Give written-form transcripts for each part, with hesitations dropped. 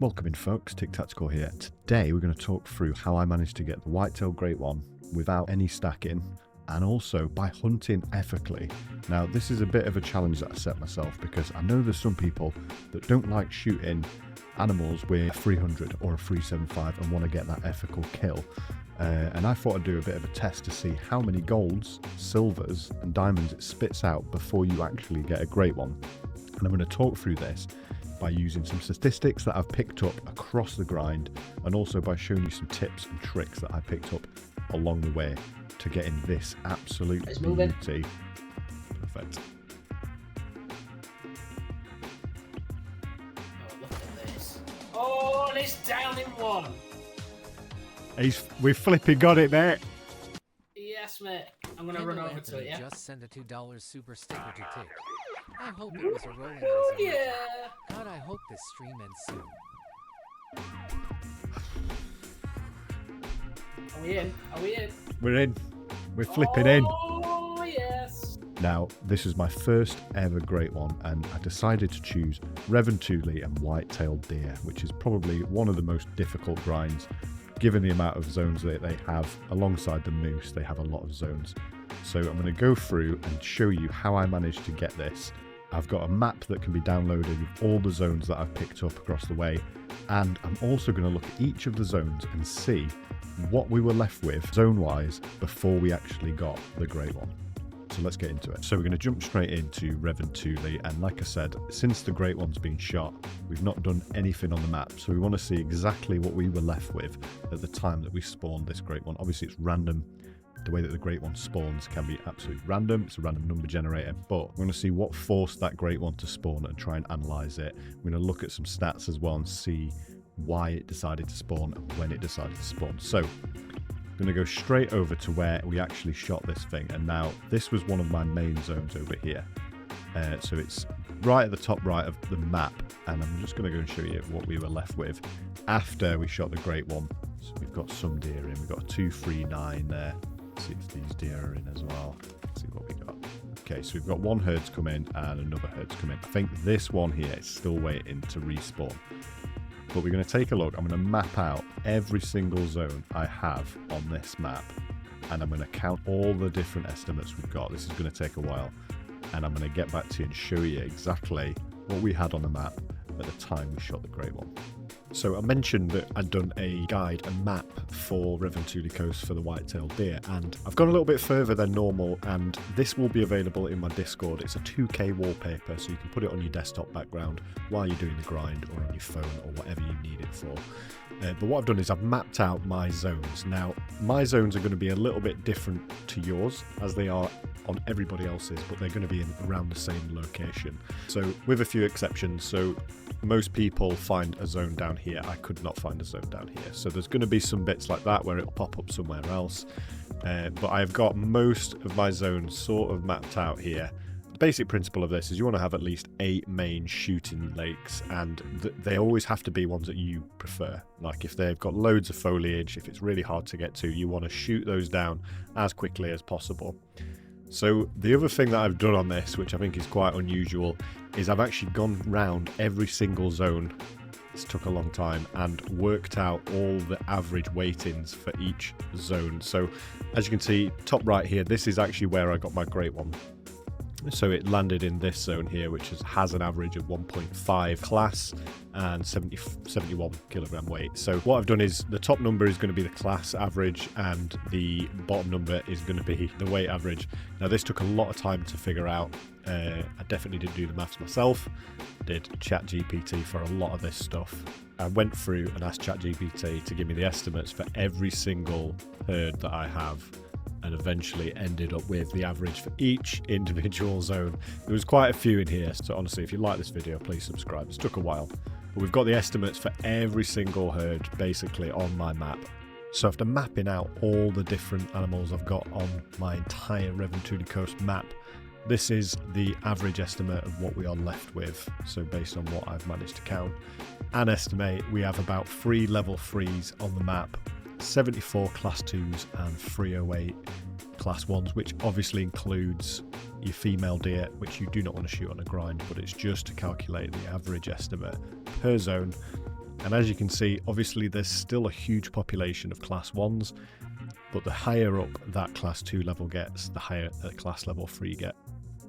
Welcome in folks, Tic Tactical here. Today we're going to talk through how I managed to get the whitetail great one without any stacking and also by hunting ethically. Now this is a bit of a challenge that I set myself because I know there's some people that don't like shooting animals with a 300 or a 375 and want to get that ethical kill. And I thought I'd do a bit of a test to see how many golds, silvers and diamonds it spits out before you actually get a great one. And I'm going to talk through this by using some statistics that I've picked up across the grind and also by showing you some tips and tricks that I picked up along the way to getting this absolute beauty. Perfect. Oh, look at this. Oh, and it's down in one. We've flipping got it, mate. Yes, mate. I'm going to run over to it, yeah? Just send a $2 super sticker to Tic. I hope it was a rolling. Oh, yeah. God, I hope this stream ends soon. Are we in? Are we in? We're in. We're flipping in. Oh, yes. Now, this is my first ever great one, and I decided to choose Revontuli and whitetail deer, which is probably one of the most difficult grinds, given the amount of zones that they have. Alongside the moose, they have a lot of zones. So I'm going to go through and show you how I managed to get this. I've got a map that can be downloaded with all the zones that I've picked up across the way, and I'm also going to look at each of the zones and see what we were left with zone-wise before we actually got the great one. So let's get into it. So we're going to jump straight into Revontuli, and like I said, since the great one's been shot, we've not done anything on the map, so we want to see exactly what we were left with at the time that we spawned this great one. Obviously it's random. The way that the great one spawns can be absolutely random. It's a random number generator, but we're going to see what forced that great one to spawn and try and analyze it. We're going to look at some stats as well and see why it decided to spawn and when it decided to spawn. So I'm going to go straight over to where we actually shot this thing. And now this was one of my main zones over here. So it's right at the top right of the map. And I'm just going to go and show you what we were left with after we shot the great one. So we've got some deer in. We've got a 239 there. See if these deer are in as well. Let's see what we got. Okay, so we've got one herd's come in and another herd's come in. I think this one here is still waiting to respawn. But we're going to take a look. I'm going to map out every single zone I have on this map. And I'm going to count all the different estimates we've got. This is going to take a while. And I'm going to get back to you and show you exactly what we had on the map at the time we shot the great one. So I mentioned that I'd done a guide, a map for Revontuli Coast for the whitetail deer, and I've gone a little bit further than normal, and this will be available in my Discord. It's a 2K wallpaper, so you can put it on your desktop background while you're doing the grind or on your phone or whatever you need it for. But what I've done is I've mapped out my zones. Now, my zones are going to be a little bit different to yours, as they are on everybody else's, but they're going to be in around the same location. So with a few exceptions, so most people find a zone down here. I could not find a zone down here. So there's going to be some bits like that where it'll pop up somewhere else. But I've got most of my zones sort of mapped out here. The basic principle of this is you want to have at least 8 main shooting lakes, and they always have to be ones that you prefer. Like if they've got loads of foliage, if it's really hard to get to, you want to shoot those down as quickly as possible. So the other thing that I've done on this, which I think is quite unusual, is I've actually gone round every single zone. This took a long time, and worked out all the average weightings for each zone. So as you can see, top right here, this is actually where I got my great one. So it landed in this zone here, which has an average of 1.5 class and 71 kilogram weight. So what I've done is the top number is going to be the class average and the bottom number is going to be the weight average. Now this took a lot of time to figure out. I definitely didn't do the maths myself. Did ChatGPT for a lot of this stuff. I went through and asked ChatGPT to give me the estimates for every single herd that I have, and eventually ended up with the average for each individual zone. There was quite a few in here, so honestly, if you like this video, please subscribe. It took a while, but we've got the estimates for every single herd basically on my map. So after mapping out all the different animals I've got on my entire Revontuli Coast map, this is the average estimate of what we are left with. So based on what I've managed to count and estimate, we have about 3 level 3s on the map, 74 class 2s and 308 class 1s, which obviously includes your female deer, which you do not want to shoot on a grind, but it's just to calculate the average estimate per zone. And as you can see, obviously there's still a huge population of class 1s, but the higher up that class 2 level gets, the higher the class level 3 get.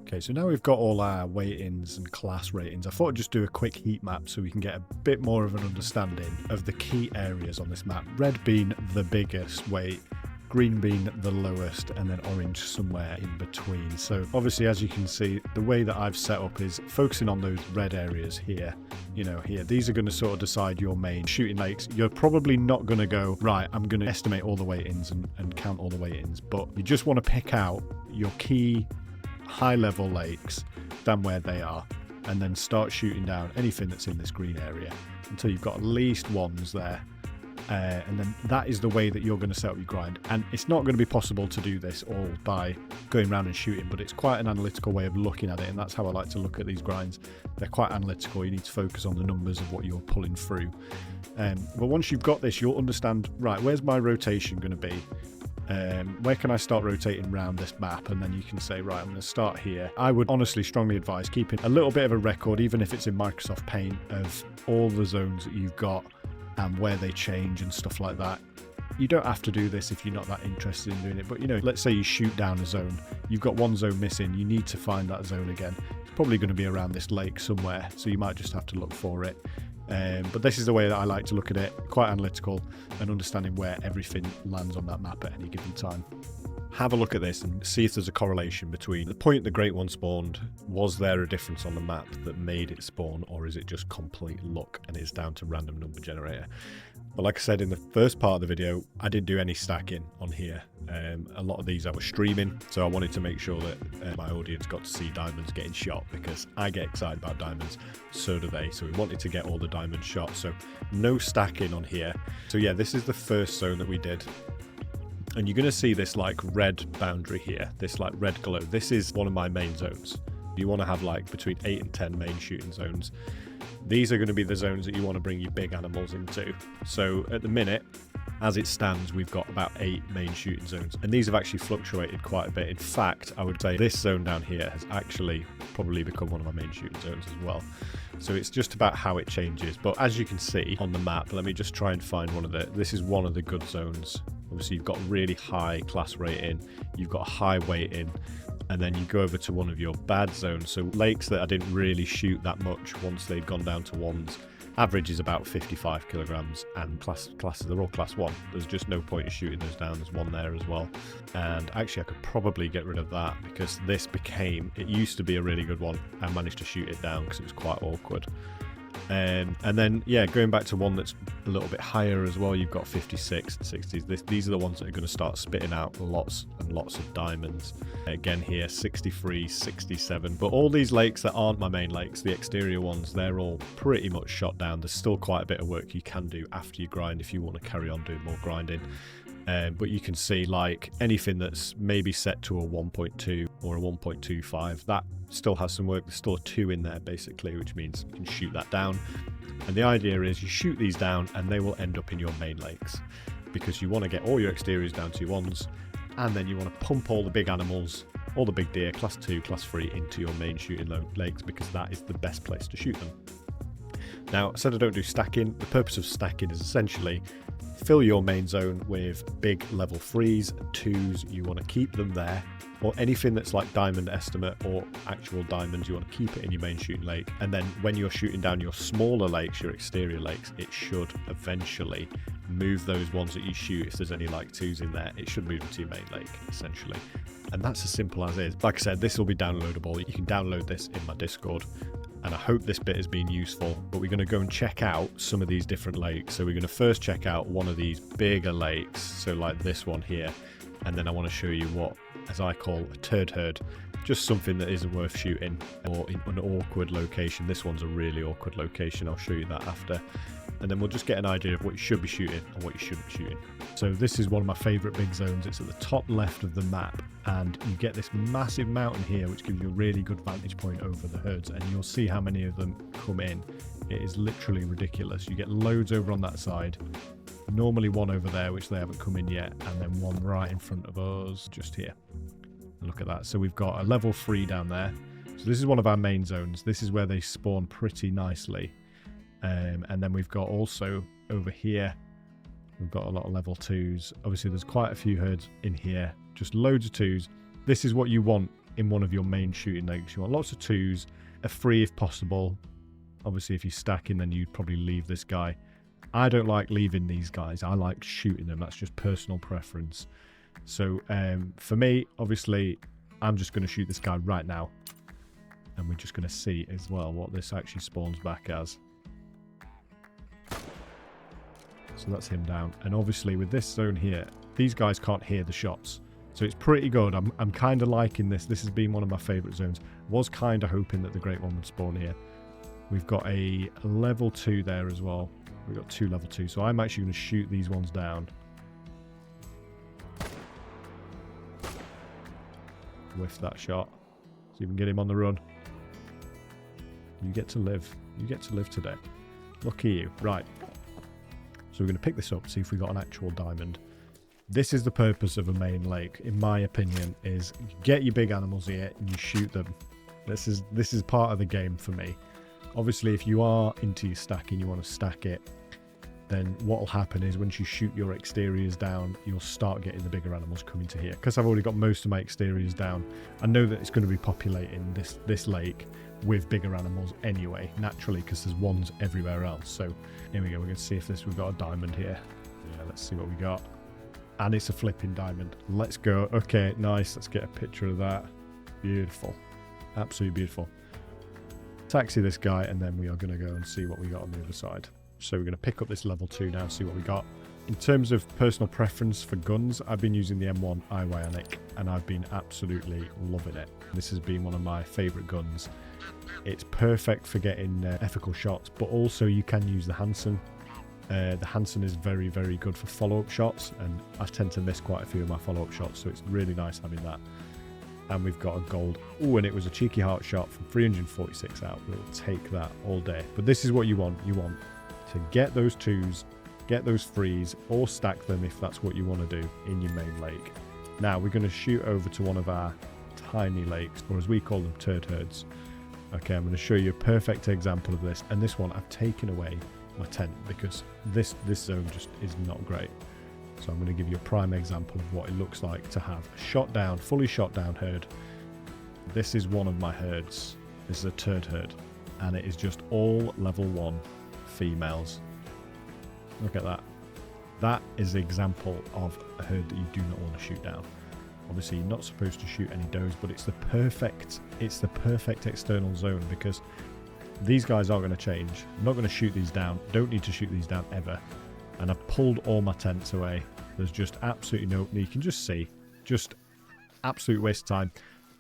Okay, so now we've got all our weightings and class ratings. I thought I'd just do a quick heat map so we can get a bit more of an understanding of the key areas on this map. Red being the biggest weight, green being the lowest, and then orange somewhere in between. So obviously, as you can see, the way that I've set up is focusing on those red areas here, you know, here. These are going to sort of decide your main shooting lakes. You're probably not going to go, right, I'm going to estimate all the weightings and count all the weightings, but you just want to pick out your key high level lakes, down where they are, and then start shooting down anything that's in this green area until you've got at least ones there. And then that is the way that you're going to set up your grind. And it's not going to be possible to do this all by going around and shooting, but it's quite an analytical way of looking at it, and that's how I like to look at these grinds. They're quite analytical. You need to focus on the numbers of what you're pulling through. But once you've got this, you'll understand, right, where's my rotation going to be? Where can I start rotating around this map? And then you can say, right, I'm going to start here. I would honestly strongly advise keeping a little bit of a record, even if it's in Microsoft Paint, of all the zones that you've got and where they change and stuff like that. You don't have to do this if you're not that interested in doing it, but you know, let's say you shoot down a zone, you've got one zone missing, you need to find that zone again. It's probably going to be around this lake somewhere, so you might just have to look for it. But this is the way that I like to look at it, quite analytical and understanding where everything lands on that map at any given time. Have a look at this and see if there's a correlation between the point the Great One spawned. Was there a difference on the map that made it spawn, or is it just complete luck and it's down to random number generator? But like I said in the first part of the video, I didn't do any stacking on here. A lot of these I was streaming, so I wanted to make sure that my audience got to see diamonds getting shot, because I get excited about diamonds, so do they. So we wanted to get all the diamonds shot, so no stacking on here. So yeah, this is the first zone that we did. And you're going to see this like red boundary here, this like red glow. This is one of my main zones. You want to have like between 8 and 10 main shooting zones. These are going to be the zones that you want to bring your big animals into. So at the minute, as it stands, we've got about 8 main shooting zones, and these have actually fluctuated quite a bit. In fact, I would say this zone down here has actually probably become one of my main shooting zones as well. So it's just about how it changes. But as you can see on the map, let me just try and find this is one of the good zones. Obviously, you've got really high class rating, you've got a high weighting, and then you go over to one of your bad zones. So lakes that I didn't really shoot that much once they'd gone down to 1s. Average is about 55 kilograms, and classes, they're all class 1. There's just no point in shooting those down. There's one there as well. And actually, I could probably get rid of that, because this it used to be a really good one. I managed to shoot it down because it was quite awkward. And then, yeah, going back to one that's a little bit higher as well, you've got 56 and 60s. These are the ones that are going to start spitting out lots and lots of diamonds. Again here, 63, 67. But all these lakes that aren't my main lakes, the exterior ones, they're all pretty much shot down. There's still quite a bit of work you can do after you grind if you want to carry on doing more grinding. But you can see, like, anything that's maybe set to a 1.2 or a 1.25, that still has some work. There's still a 2 in there, basically, which means you can shoot that down. And the idea is you shoot these down and they will end up in your main lakes, because you want to get all your exteriors down to your 1s, and then you want to pump all the big animals, all the big deer, class 2, class 3, into your main shooting lakes, because that is the best place to shoot them. Now, I said I don't do stacking. The purpose of stacking is essentially fill your main zone with big level 3s, 2s, you want to keep them there, or anything that's like diamond estimate or actual diamonds, you want to keep it in your main shooting lake. And then when you're shooting down your smaller lakes, your exterior lakes, it should eventually move those ones that you shoot. If there's any like 2s in there, it should move them to your main lake, essentially. And that's as simple as it is. Like I said, this will be downloadable. You can download this in my Discord. And I hope this bit has been useful, but we're going to go and check out some of these different lakes. So we're going to first check out one of these bigger lakes, so like this one here, and then I want to show you what, as I call, a turd herd, just something that isn't worth shooting, or in an awkward location. This one's a really awkward location. I'll show you that after. And then we'll just get an idea of what you should be shooting and what you shouldn't be shooting. So this is one of my favorite big zones. It's at the top left of the map, and you get this massive mountain here, which gives you a really good vantage point over the herds, and you'll see how many of them come in. It is literally ridiculous. You get loads over on that side, normally one over there, which they haven't come in yet, and then one right in front of us, just here. Look at that. So we've got a level 3 down there. So this is one of our main zones. This is where they spawn pretty nicely. And then we've got also over here, we've got a lot of level 2s. Obviously, there's quite a few herds in here, just loads of 2s. This is what you want in one of your main shooting lakes. You want lots of 2s, a 3 if possible. Obviously, if you're stacking, then you'd probably leave this guy. I don't like leaving these guys. I like shooting them. That's just personal preference. So for me, obviously, I'm just going to shoot this guy right now. And we're just going to see as well what this actually spawns back as. So that's him down. And obviously with this zone here, these guys can't hear the shots. So it's pretty good. I'm kind of liking this. This has been one of my favourite zones. Was kind of hoping that the great one would spawn here. We've got a level 2 there as well. We've got 2 level 2. So I'm actually going to shoot these ones down. Whiff that shot. So you can get him on the run. You get to live. You get to live today. Lucky you. Right. So we're going to pick this up, see if we got an actual diamond. This is the purpose of a main lake, in my opinion, is you get your big animals here and you shoot them. This is part of the game for me. Obviously, if you are into your stacking, you want to stack it, then what will happen is once you shoot your exteriors down, you'll start getting the bigger animals coming to here. Because I've already got most of my exteriors down, I know that it's going to be populating this lake with bigger animals anyway, naturally, because there's ones everywhere else. So here we go. We're going to see if we've got a diamond here. Yeah, let's see what we got. And it's a flipping diamond. Let's go. Okay, nice. Let's get a picture of that. Beautiful. Absolutely beautiful. Taxi this guy, and then we are going to go and see what we got on the other side. So we're going to pick up this level 2 now, see what we got. In terms of personal preference for guns, I've been using the M1 Ionic, and I've been absolutely loving it. This has been one of my favourite guns. It's perfect for getting ethical shots, but also you can use the Hansen. The Hansen is very, very good for follow-up shots, and I tend to miss quite a few of my follow-up shots, so it's really nice having that. And we've got a gold. Oh, and it was a cheeky heart shot from 346 out. We'll take that all day. But this is what you want. You want to get those 2s, get those 3s, or stack them if that's what you want to do in your main lake. Now, we're going to shoot over to one of our tiny lakes, or as we call them, turd herds. Okay, I'm going to show you a perfect example of this. And this one, I've taken away my tent because this zone just is not great. So I'm going to give you a prime example of what it looks like to have a shot down, fully shot down herd. This is one of my herds. This is a turd herd, and it is just all level 1 females. Look at that. That is an example of a herd that you do not want to shoot down. Obviously, you're not supposed to shoot any does, but it's the perfect external zone because these guys aren't going to change. I'm not going to shoot these down. Don't need to shoot these down ever. And I've pulled all my tents away. There's just absolutely no... You can just see. Just absolute waste of time.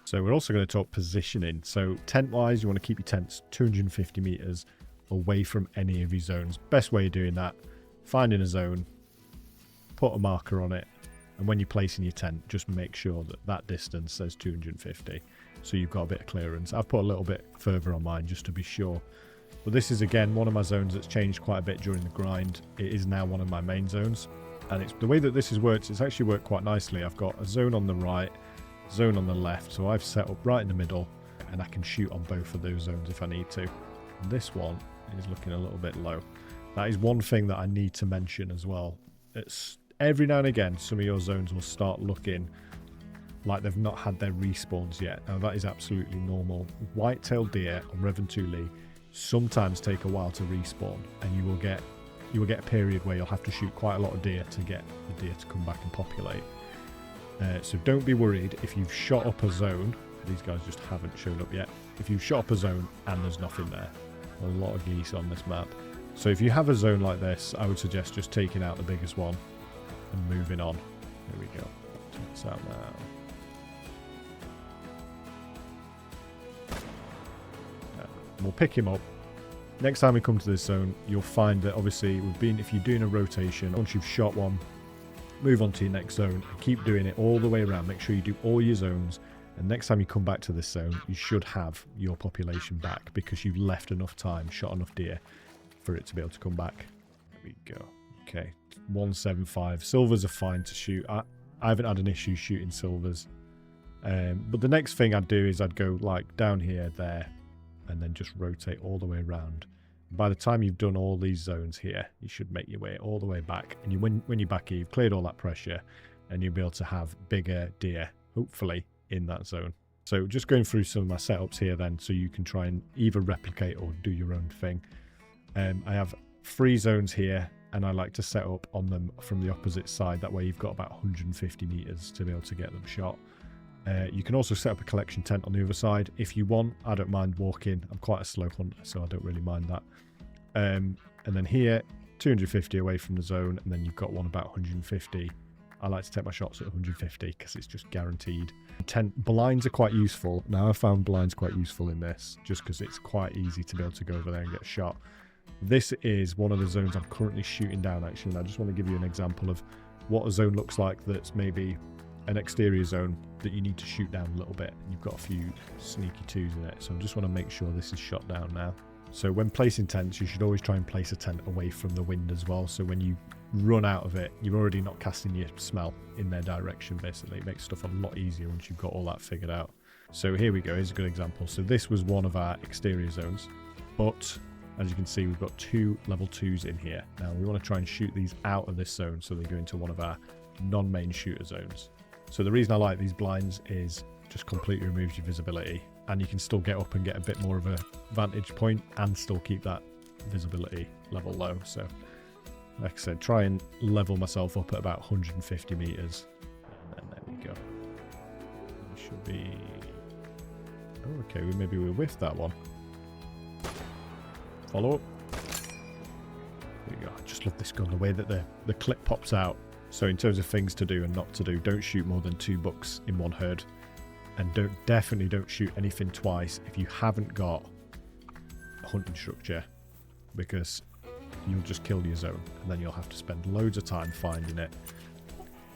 So we're also going to talk positioning. So tent-wise, you want to keep your tents 250 meters away from any of your zones. Best way of doing that, finding a zone, put a marker on it, and when you're placing your tent, just make sure that that distance says 250. So you've got a bit of clearance. I've put a little bit further on mine just to be sure. But this is, again, one of my zones that's changed quite a bit during the grind. It is now one of my main zones. And it's the way that this has worked, it's actually worked quite nicely. I've got a zone on the right, zone on the left. So I've set up right in the middle, and I can shoot on both of those zones if I need to. And this one is looking a little bit low. That is one thing that I need to mention as well. It's every now and again, some of your zones will start looking like they've not had their respawns yet. Now, that is absolutely normal. Whitetail deer on Revontuli sometimes take a while to respawn, and you will get a period where you'll have to shoot quite a lot of deer to get the deer to come back and populate. So don't be worried if you've shot up a zone. These guys just haven't shown up yet. If you've shot up a zone and there's nothing there, a lot of geese on this map. So if you have a zone like this, I would suggest just taking out the biggest one and moving on. There we go. Check this out now. We'll pick him up. Next time we come to this zone, you'll find that obviously if you're doing a rotation, once you've shot one, move on to your next zone and keep doing it all the way around. Make sure you do all your zones, and next time you come back to this zone, you should have your population back because you've left enough time, shot enough deer for it to be able to come back. There we go. Okay, 175. Silvers are fine to shoot. I haven't had an issue shooting silvers. But the next thing I'd do is I'd go like down here, there, and then just rotate all the way around By the time you've done all these zones here, you should make your way all the way back. And when you're back here, you've cleared all that pressure and you'll be able to have bigger deer, hopefully, in that zone. So just going through some of my setups here then, so you can try and either replicate or do your own thing. I have 3 zones here, and I like to set up on them from the opposite side. That way you've got about 150 meters to be able to get them shot. You can also set up a collection tent on the other side if you want. I don't mind walking. I'm quite a slow hunter, so I don't really mind that. And then here, 250 away from the zone, and then you've got one about 150. I like to take my shots at 150 because it's just guaranteed. Blinds are quite useful. Now I found blinds quite useful in this just because it's quite easy to be able to go over there and get shot. This is one of the zones I'm currently shooting down actually, and I just want to give you an example of what a zone looks like that's maybe an exterior zone that you need to shoot down a little bit. You've got a few sneaky twos in it, so I just want to make sure this is shot down now. So when placing tents, you should always try and place a tent away from the wind as well, so when you run out of it, you're already not casting your smell in their direction. Basically, it makes stuff a lot easier once you've got all that figured out. So here we go, here's a good example. So this was one of our exterior zones, but as you can see, we've got 2 level 2s in here. Now we want to try and shoot these out of this zone so they go into one of our non-main shooter zones. So the reason I like these blinds is just completely removes your visibility, and you can still get up and get a bit more of a vantage point and still keep that visibility level low. So like I said, try and level myself up at about 150 meters, and then there we go. We should be... oh, okay, maybe we whiffed that one. Follow up. There we go. I just love this gun, the way that the clip pops out. So in terms of things to do and not to do, don't shoot more than 2 bucks in one herd, and definitely don't shoot anything twice if you haven't got a hunting structure, because you'll just kill your zone and then you'll have to spend loads of time finding it.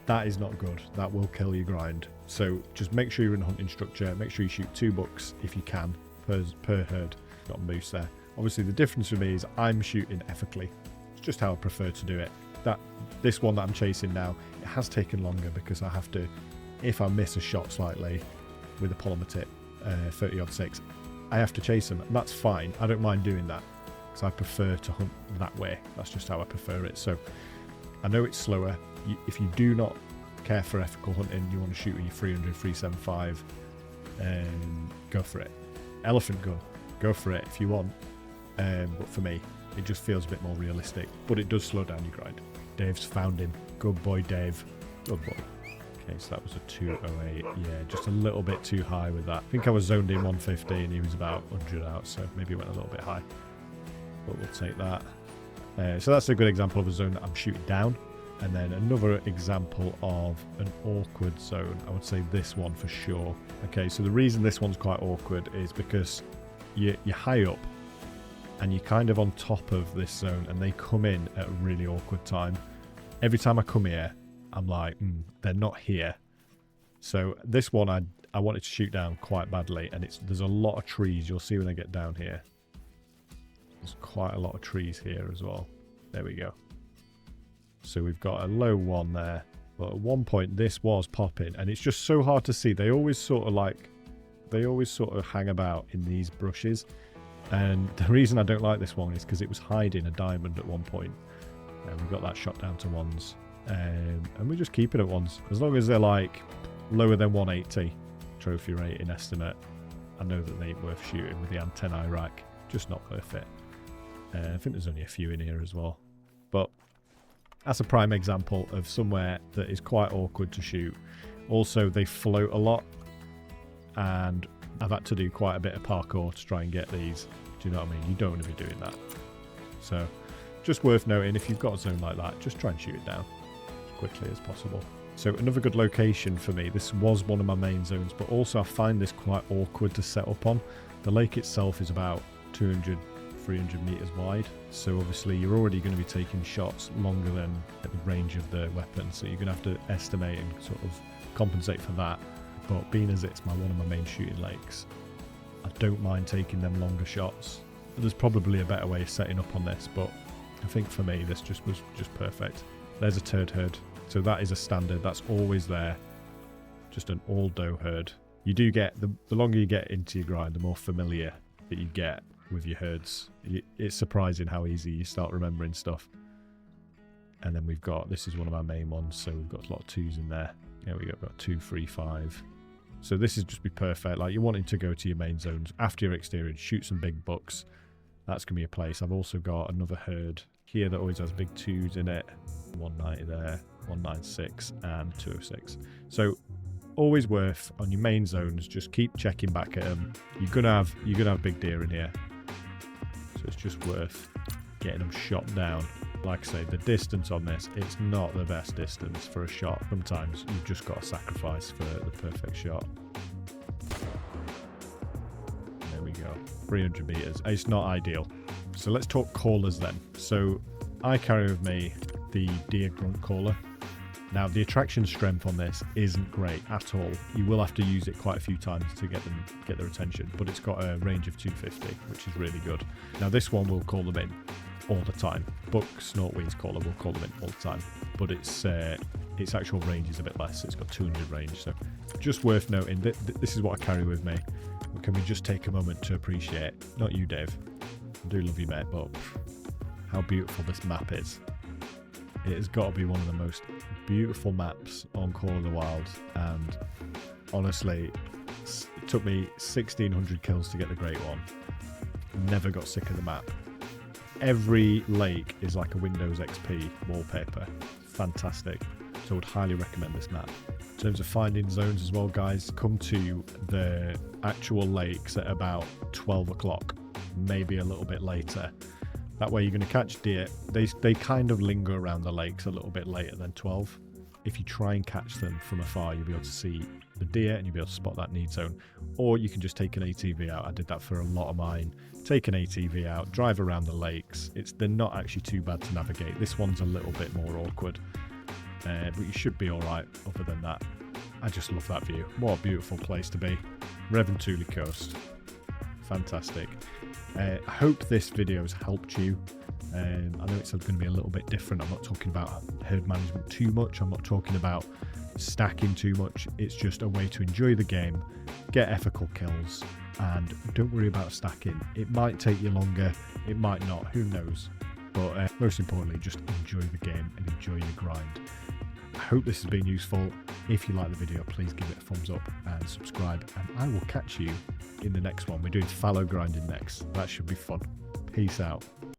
That is not good. That will kill your grind. So just make sure you're in a hunting structure. Make sure you shoot 2 bucks if you can per herd. Got a moose there. Obviously the difference for me is I'm shooting ethically. It's just how I prefer to do it. This one that I'm chasing now, it has taken longer because I have to, if I miss a shot slightly with a polymer tip, 30-06, I have to chase them, and that's fine. I don't mind doing that because I prefer to hunt that way. That's just how I prefer it. So I know it's slower. If you do not care for ethical hunting, you want to shoot with your 300, 375, go for it. Elephant gun, go for it if you want. But for me, it just feels a bit more realistic, but it does slow down your grind. Dave's found him. Good boy, Dave. Good boy. Okay, so that was a 208. Yeah, just a little bit too high with that. I think I was zoned in 150 and he was about 100 out, so maybe it went a little bit high. But we'll take that. So that's a good example of a zone that I'm shooting down. And then another example of an awkward zone, I would say this one for sure. Okay, so the reason this one's quite awkward is because you're high up and you're kind of on top of this zone, and they come in at a really awkward time. Every time I come here, I'm like, they're not here. So this one I wanted to shoot down quite badly, and there's a lot of trees. You'll see when I get down here. There's quite a lot of trees here as well. There we go. So we've got a low one there, but at one point this was popping, and it's just so hard to see. They always sort of hang about in these brushes. And the reason I don't like this one is because it was hiding a diamond at one point, and we got that shot down to 1s, and we just keep it at 1s as long as they're like lower than 180 trophy rating estimate. I know that they ain't worth shooting with the antennae rack, just not worth it. I think there's only a few in here as well, but that's a prime example of somewhere that is quite awkward to shoot. Also, they float a lot, and I've had to do quite a bit of parkour to try and get these. Do you know what I mean? You don't want to be doing that. So just worth noting, if you've got a zone like that, just try and shoot it down as quickly as possible. So another good location for me, this was one of my main zones, but also I find this quite awkward to set up on. The lake itself is about 200, 300 meters wide. So obviously you're already going to be taking shots longer than at the range of the weapon. So you're going to have to estimate and sort of compensate for that. But being as it's one of my main shooting lakes, I don't mind taking them longer shots. There's probably a better way of setting up on this, but I think for me this was just perfect. There's a turd herd, so that is a standard. That's always there. Just an all doe herd. You do get the longer you get into your grind, the more familiar that you get with your herds. It's surprising how easy you start remembering stuff. And then we've got, this is one of our main ones, so we've got a lot of 2s in there. There we go, we've got 2, 3, 5. So this is just be perfect. Like, you're wanting to go to your main zones after your experience, shoot some big bucks. That's going to be a place. I've also got another herd here that always has big 2s in it. 190 there, 196 and 206. So always worth on your main zones. Just keep checking back at them. You're gonna have big deer in here, so it's just worth getting them shot down. Like I say, the distance on this, it's not the best distance for a shot. Sometimes you've just got to sacrifice for the perfect shot. There we go, 300 meters. It's not ideal. So let's talk callers then. So I carry with me the deer grunt caller. Now, the attraction strength on this isn't great at all. You will have to use it quite a few times to get their attention, but it's got a range of 250, which is really good. Now, this one will call them in all the time. Buck Snortwings caller will call them in all the time, but its actual range is a bit less. It's got 200 range, so just worth noting that this is what I carry with me. Can we just take a moment to appreciate, not you, Dave, I do love you, mate, but how beautiful this map is. It has got to be one of the most beautiful maps on Call of the Wild, and honestly, it took me 1,600 kills to get the great one. Never got sick of the map. Every lake is like a Windows XP wallpaper. Fantastic. So I would highly recommend this map. In terms of finding zones as well, guys, come to the actual lakes at about 12 o'clock, maybe a little bit later. That way you're going to catch deer. They kind of linger around the lakes a little bit later than 12. If you try and catch them from afar, you'll be able to see the deer and you'll be able to spot that need zone. Or you can just take an ATV out. I did that for a lot of mine. Take an ATV out, drive around the lakes. They're not actually too bad to navigate. This one's a little bit more awkward, but you should be all right other than that. I just love that view. What a beautiful place to be. Revontuli coast. Fantastic. I hope this video has helped you. I know it's going to be a little bit different. I'm not talking about herd management too much. I'm not talking about stacking too much. It's just a way to enjoy the game, get ethical kills, and don't worry about stacking. It might take you longer, it might not, who knows. But most importantly, just enjoy the game and enjoy your grind. I hope this has been useful. If you like the video, please give it a thumbs up and subscribe, and I will catch you in the next one. We're doing fallow grinding next. That should be fun. Peace out.